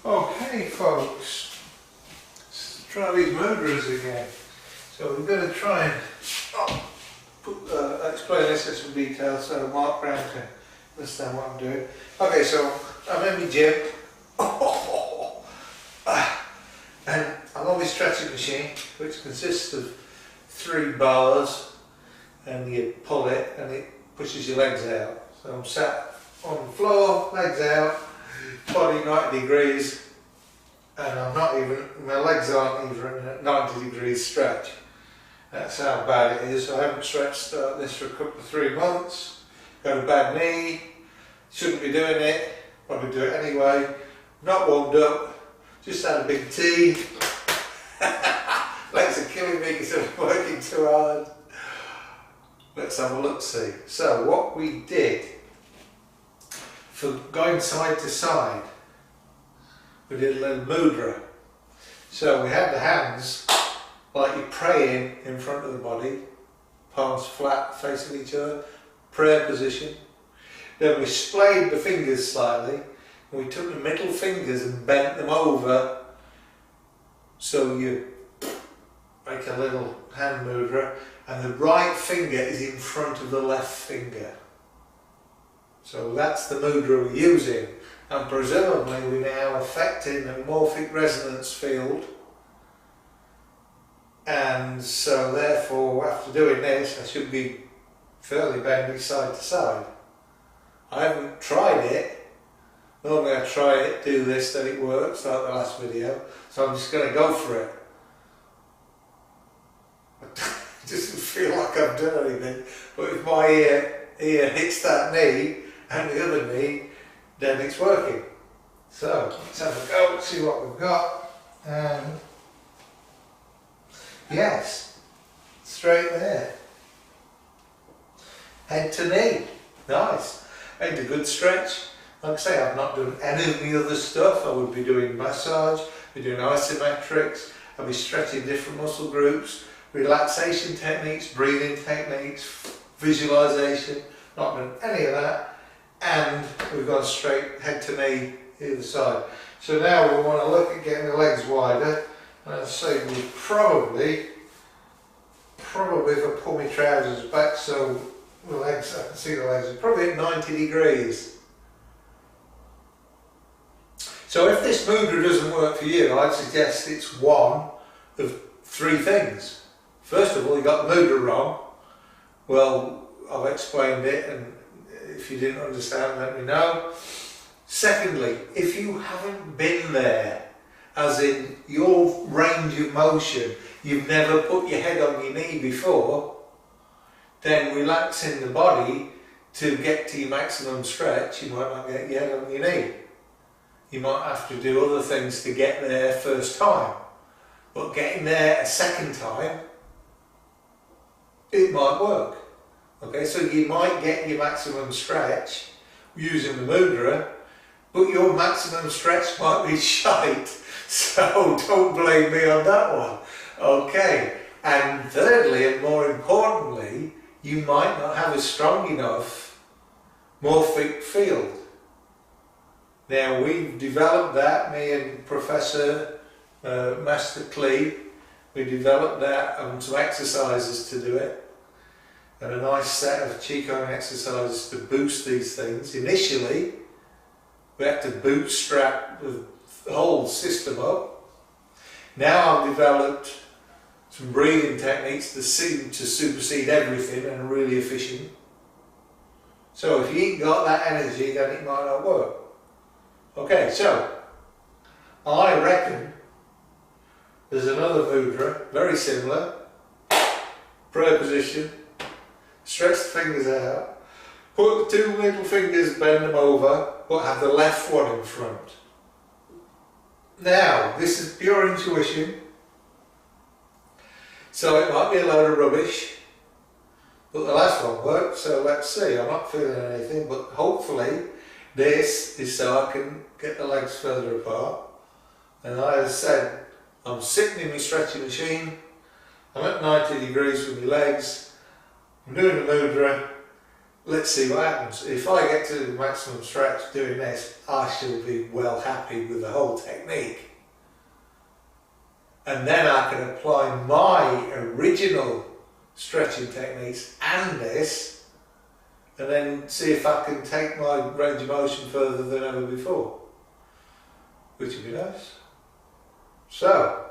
Okay folks, let's try these mudras again. So we're going to try and explain this in some detail so Mark Brown can understand what I'm doing. Okay, so I'm in my gym and I'm on my stretching machine, which consists of 3 bars, and you pull it and it pushes your legs out. So I'm sat on the floor, legs out, body 90 degrees, and my legs aren't even at 90 degrees stretch. That's how bad it is. I haven't stretched this for a couple of 3 months, got a bad knee, shouldn't be doing it, probably do it anyway, not warmed up, just had a big tea, legs are killing me because I'm working too hard. Let's have a look-see. So what we did for going side to side, we did a little mudra. So we had the hands like you're praying in front of the body, palms flat facing each other, prayer position. Then we splayed the fingers slightly, and we took the middle fingers and bent them over so you make a little hand mudra, and the right finger is in front of the left finger. So that's the mudra we're using, and presumably we're now affecting a morphic resonance field, and so therefore after doing this I should be fairly bendy side to side. I haven't tried it. Normally I try it, do this, then it works like the last video, so I'm just going to go for it. It doesn't feel like I've done anything, but if my ear hits that knee and the other knee, then it's working. So let's have a go and see what we've got. And yes, straight there. Head to knee, nice. And a good stretch. Like I say, I've not done any of the other stuff. I would be doing massage, be doing isometrics, I'll be stretching different muscle groups, relaxation techniques, breathing techniques, visualization, not done any of that, and we've gone straight head to knee either side. So now we want to look at getting the legs wider, and I'd say we probably if I pull my trousers back so the legs, I can see the legs, are probably at 90 degrees. So if this mudra doesn't work for you, I'd suggest it's one of 3 things. First of all, you got the mudra wrong. Well, I've explained it, and if you didn't understand, let me know. Secondly, if you haven't been there, as in your range of motion, you've never put your head on your knee before, then relaxing the body to get to your maximum stretch, you might not get your head on your knee. You might have to do other things to get there first time. But getting there a second time, it might work. Okay, so you might get your maximum stretch using the mudra, but your maximum stretch might be shite. So don't blame me on that one. Okay, and thirdly and more importantly, you might not have a strong enough morphic field. Now we've developed that, me and Professor Master Clee, we developed that and some exercises to do it, and a nice set of Qigong exercises to boost these things. Initially, we had to bootstrap the whole system up. Now I've developed some breathing techniques that seem to supersede everything and are really efficient. So if you ain't got that energy, then it might not work. Okay, so I reckon there's another mudra, very similar. Prayer position, stretch the fingers out, put the 2 middle fingers, bend them over, but have the left one in front. Now, this is pure intuition, so it might be a load of rubbish, but the last one worked, so let's see. I'm not feeling anything, but hopefully this is so I can get the legs further apart. And as I said, I'm sitting in my stretching machine, I'm at 90 degrees with my legs, I'm doing the mudra, let's see what happens. If I get to the maximum stretch doing this, I shall be well happy with the whole technique. And then I can apply my original stretching techniques and this, and then see if I can take my range of motion further than ever before, which would be nice. So,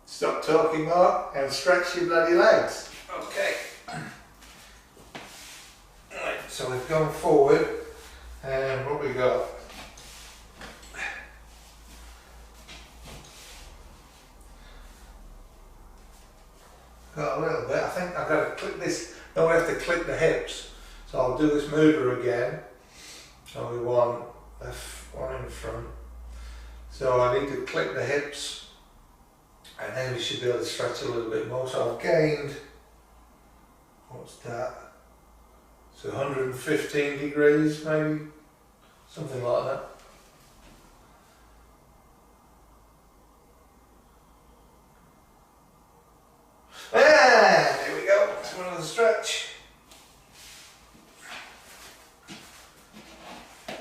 stop talking, Mark, and stretch your bloody legs. Okay. Right, so we've gone forward, and what we got? Got a little bit. I think I've got to click this. No, we have to click the hips. So I'll do this mudra again. Only one left, one in front. So I need to click the hips, and then we should be able to stretch a little bit more. So I've gained, what's that? So 115 degrees maybe, something like that. And there we go, to another stretch.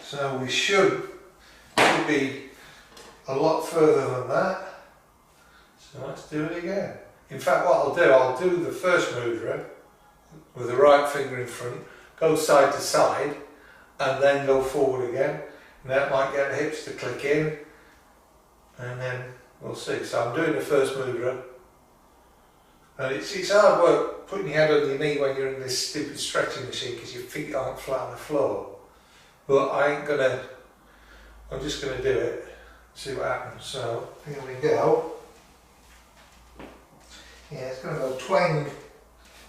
So we should be a lot further than that. So let's do it again. In fact, what I'll do the first mudra with the right finger in front, go side to side, and then go forward again. And that might get the hips to click in, and then we'll see. So I'm doing the first mudra. And it's hard work putting your head on your knee when you're in this stupid stretching machine because your feet aren't flat on the floor. But I'm just gonna do it, see what happens. So here we go. Yeah, it's gonna go twang.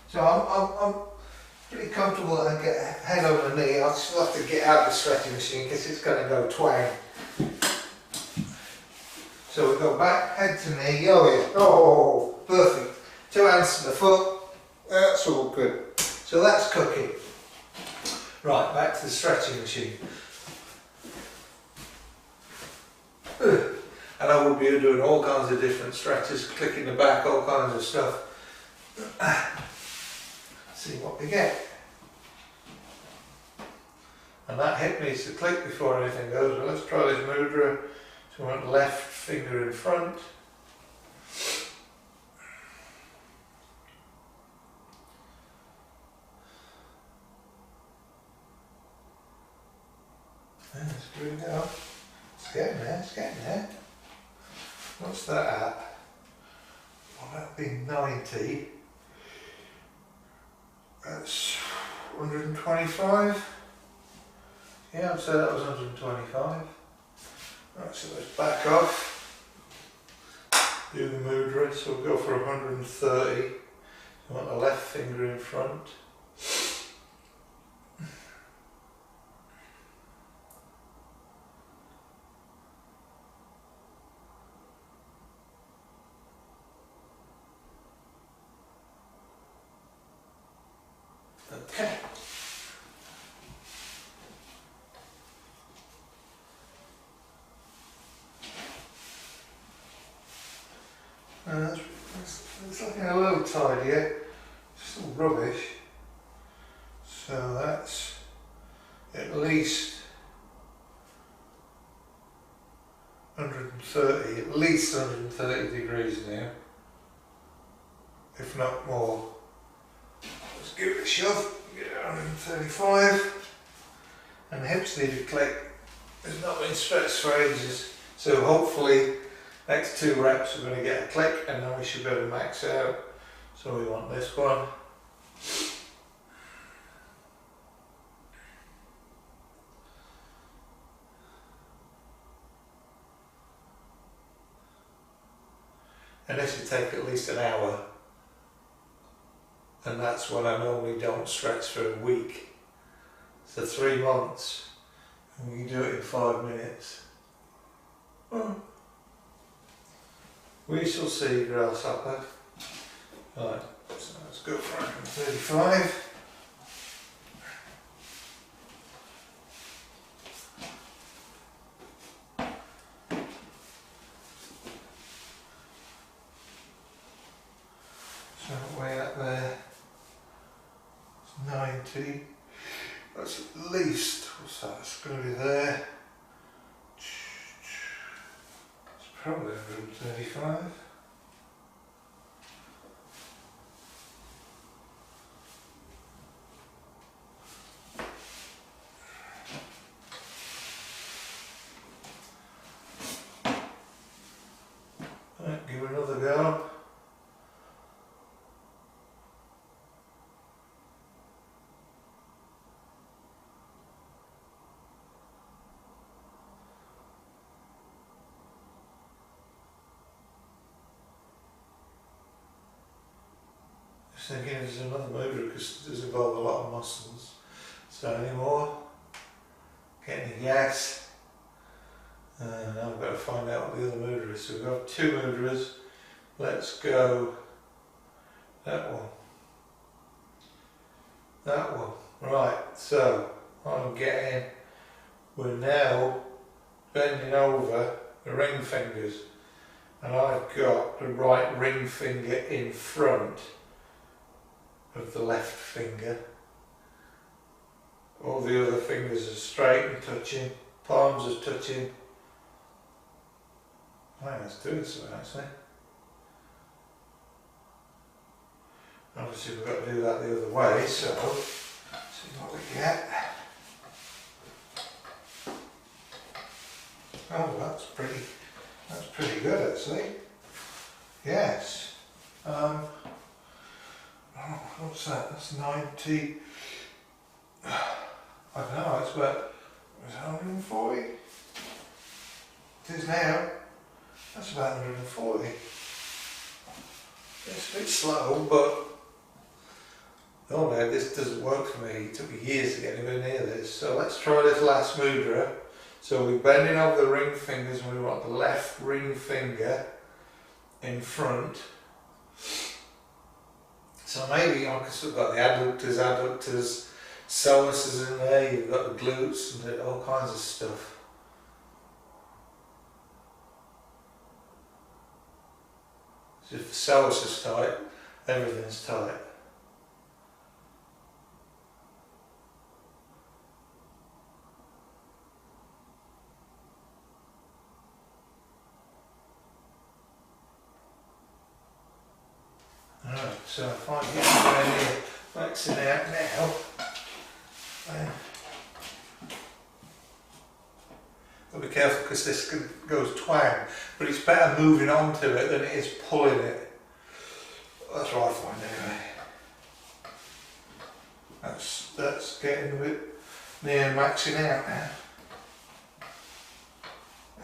So I'm pretty comfortable that I get head on the knee. I'll still have to get out of the stretching machine because it's gonna go twang. So we go back, head to knee, oh, perfect. 2 hands to the foot, that's all good. So that's cooking. Right, back to the stretching machine. And I will be doing all kinds of different stretches, clicking the back, all kinds of stuff. See what we get. And that hip needs to click before anything goes. So let's try this mudra. So we want the left finger in front. And screw it down. It's getting there, it's getting there. What's that at? Well, that would be 90. That's 125. Yeah, I'd say that was 125. Right, so let's back off. Do the mudra, so we'll go for 130. You want the left finger in front. Okay. It's looking a little tidier, still rubbish. So that's at least 130, at least 130 degrees now, if not more. Let's give it a shove, get it 135, and the hips need to click. There's not been stretched for ages, so hopefully next 2 reps we're going to get a click and then we should be able to max out. So we want this one. And this would take at least an hour. And that's when I normally don't stretch for a week. So 3 months, and we can do it in 5 minutes. We shall see, grasshopper. Right, so let's go for 135. So way up there, it's 90. That's at least, what's that, it's going to be there. It's probably 135. Right, give it another go. Just thinking there's another mudra because it does involve a lot of muscles. So any more? Getting a yes. Now I've got to find out what the other mudra is. So we've got 2 mudras. Let's go that one. That one. Right, so I'm getting, we're now bending over the ring fingers, and I've got the right ring finger in front of the left finger. All the other fingers are straight and touching, palms are touching. I think that's doing something actually. Obviously we've got to do that the other way, so see what we get. Oh, that's pretty good actually. Yes. Oh, what's that? That's 90. I don't know, it's about 140. It is now. That's about 140. It's a bit slow, but oh no, this doesn't work for me. It took me years to get anywhere near this. So let's try this last mudra. So we're bending over the ring fingers and we want the left ring finger in front. So maybe I've still got the adductors, psoas in there, you've got the glutes and all kinds of stuff. So if the psoas is tight, everything's tight. Alright, so if I get around here, maxing out now, I'll be careful because this goes twang, but it's better moving on to it than it is pulling it. That's what I find anyway. That's getting a bit near maxing out now.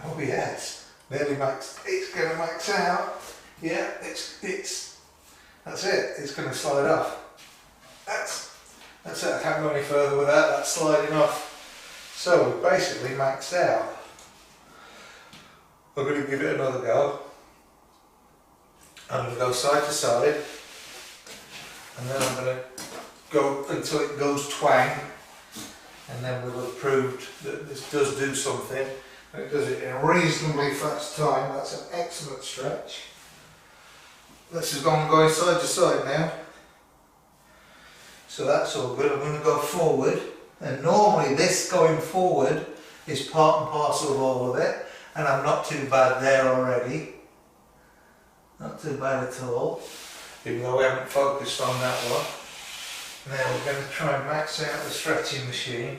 Oh yes, nearly maxed. It's going to max out. Yeah, that's it. It's going to slide off. That's it. I can't go any further with that. That's sliding off. So we've basically maxed out. We're going to give it another go. I'm going to go side to side, and then I'm going to go until it goes twang, and then we'll have proved that this does do something, and it does it in a reasonably fast time. That's an excellent stretch. This is going side to side now. So that's all good. I'm going to go forward, and normally this going forward is part and parcel of all of it, and I'm not too bad there already. Not too bad at all, even though we haven't focused on that one. Now we're going to try and max out the stretching machine.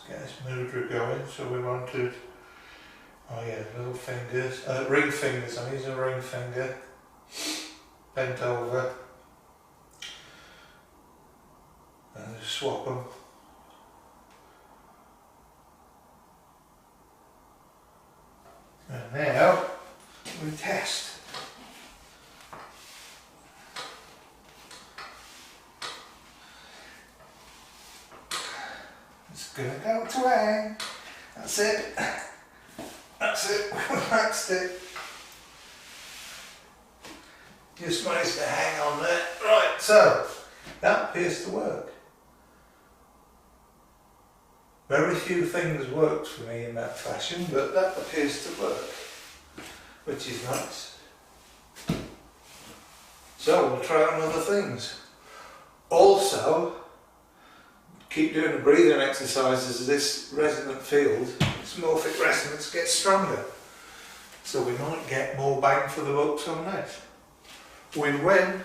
Get this mudra going. So we wanted, oh yeah, little fingers, ring fingers. I'm using a ring finger, bent over, and just swap them. And now we test. It's gonna go twang. That's it. That's it. We maxed it. Just managed to hang on there. Right, so that appears to work. Very few things worked for me in that fashion, but that appears to work, which is nice. So we'll try on other things. Also, keep doing the breathing exercises as this resonant field, this morphic resonance, gets stronger. So we might get more bang for the bucks on this. Win-win.